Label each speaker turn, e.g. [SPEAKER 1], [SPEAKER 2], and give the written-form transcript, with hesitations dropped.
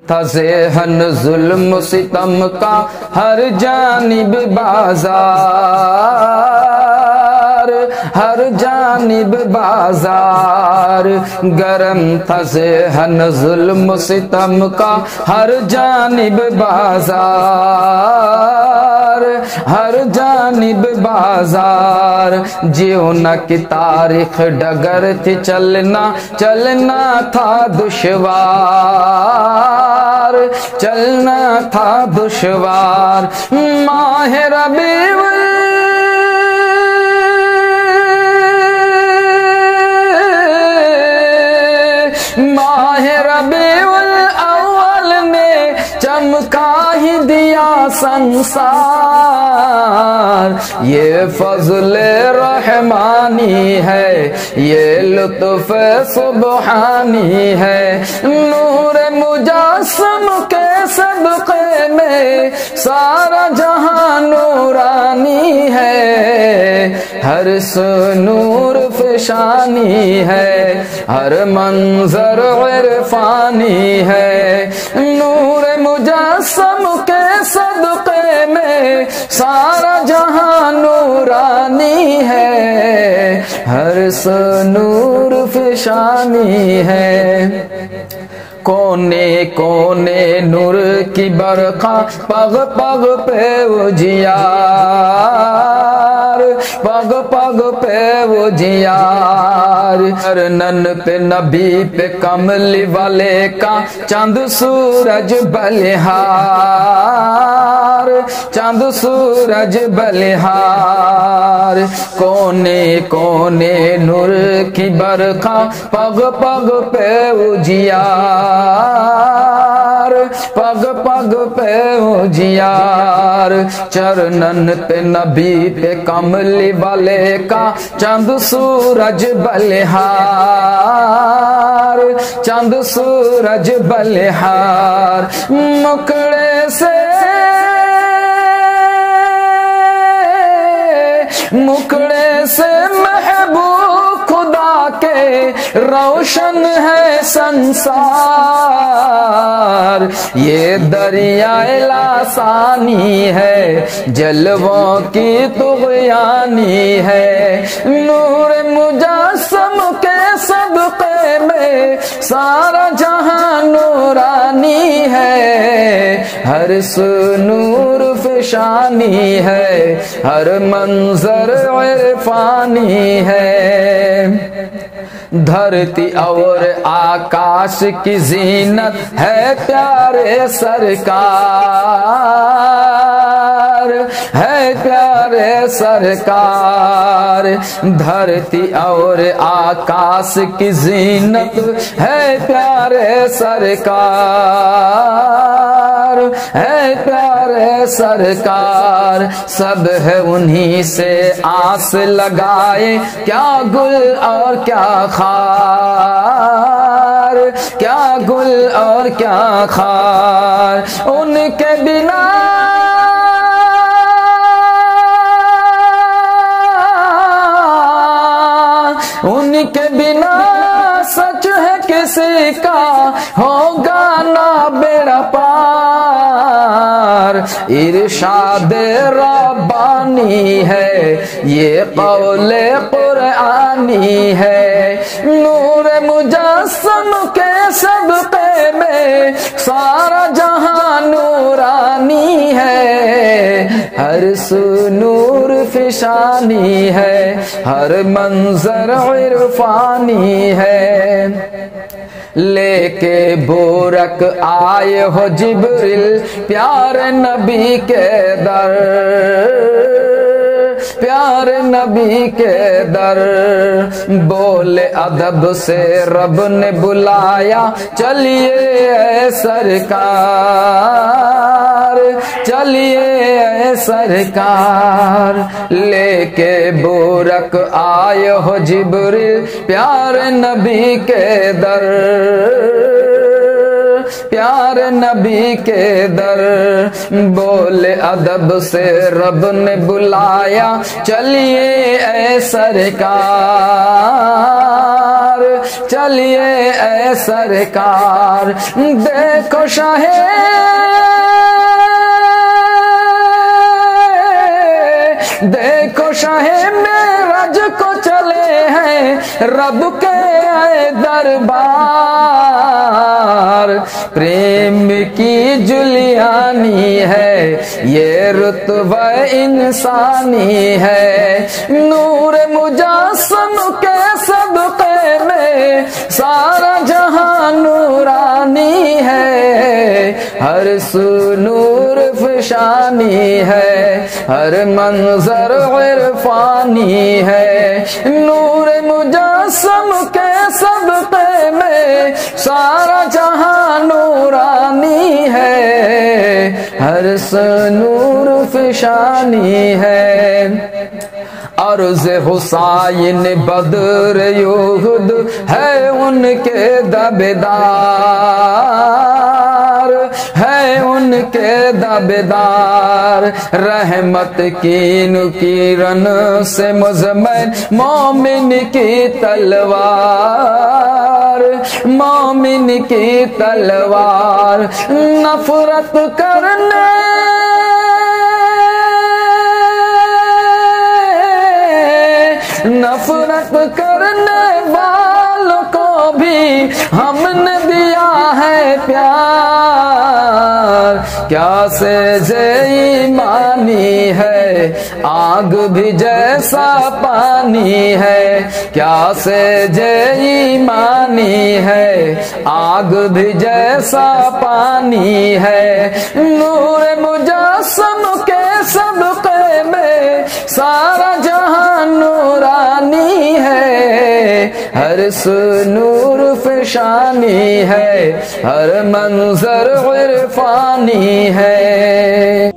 [SPEAKER 1] تھا ذہن ظلم ستم کا ہر جانب بازار، ہر جانب بازار، گرم تھا ذہن ظلم ستم کا ہر جانب بازار، ہر جانب بازار، جیو نہ کی تاریخ ڈگر تھی چلنا، چلنا تھا دشوار، چلنا تھا دشوار۔ ماہ ربیع ماہ ربیع الاول نے چمکا ہی دیا سنسار، یہ فضل رحمانی ہے، یہ لطف سبحانی ہے، نور مجسم کے صدقے میں سارا جہاں نورانی ہے، ہر سو نور فشانی ہے، ہر منظر عرفانی ہے، نور مجسم کے صدقے میں سارا جہاں نورانی ہے، ہر سو نور فشانی ہے۔ کونے کونے نور کی برقع، پگ پگ پہ اجیار، پگ پگ پہ اجیار، چرنن پہ نبی پہ کملی والے کا چاند سورج بلہار، چاند سورج بلہار، کونے کونے نور کی برقع، پگ پگ پہ اجیار، پگ پگ پہ اجیار، چرنن پہ نبی پہ کملی والے کا چاند سورج بلہار، چاند سورج بلہار، مکڑے سے مکڑے سے محبوب خدا کے روشن ہے سنسار، یہ دریائے لاسانی ہے، جلووں کی طغیانی ہے، نور مجسم کے صدقے میں سارا جہاں نورانی ہے، ہر سو نور فشانی ہے، ہر منظر عرفانی ہے، دھرتی اور آکاش کی زینت ہے پیارے سرکار، ہے پیارے سرکار، دھرتی اور آکاش کی زینت ہے پیارے سرکار، ہے پیارے سرکار، سب ہے انہی سے آس لگائے، کیا گل اور کیا خار، کیا گل اور کیا خار، ان کے بنا ان کے بنا سچ ہے کسی کا ہوگا نہ بیڑا پار، ارشاد ربانی ہے، یہ قول قرآنی ہے، نور مجسم کے صدقے میں سارا جہاں نورانی ہے، ہر سو نور فشانی ہے، ہر منظر عرفانی ہے، لے کے بورک آئے ہو جبریل پیارے نبی کے در، پیارے نبی کے در، بولے ادب سے رب نے بلایا، چلیے اے سرکار، چلیے اے سرکار، لے کے بورک آئے ہو جبریل پیارے نبی کے در، پیارے نبی کے در، بولے ادب سے رب نے بلایا، چلیے اے سرکار، چلیے اے سرکار، دیکھو شاہ معراج کو چلے ہیں رب کے اے دربار، پریم کی جلیانی ہے یہ رتبہ انسانی ہے، نور مجسم کے صدقے میں سارا جہاں نورانی ہے، ہر سو نور فشانی ہے، ہر منظر عرفانی ہے، نور مجسم کے صدقے میں سارا جہاں نورانی ہے، ہر سو نور فشانی ہے، عرض حسین بدر یہود ہے ان کے دبدار، ہے ان کے دبدار، رحمت کی نکیرن سے مزمن مومن کی تلوار، مومن کی تلوار، نفرت کرنے والوں کو بھی ہم نے دیا ہے پیار، کیا سیزے ایمانی ہے آگ بھی جیسا پانی ہے، کیا سیزے ایمانی ہے آگ بھی جیسا پانی ہے، نور مجسم کے صدقے میں سارا جہاں نورانی ہے، ہر سو نور فشانی ہے، ہر منظر عرفانی ہے۔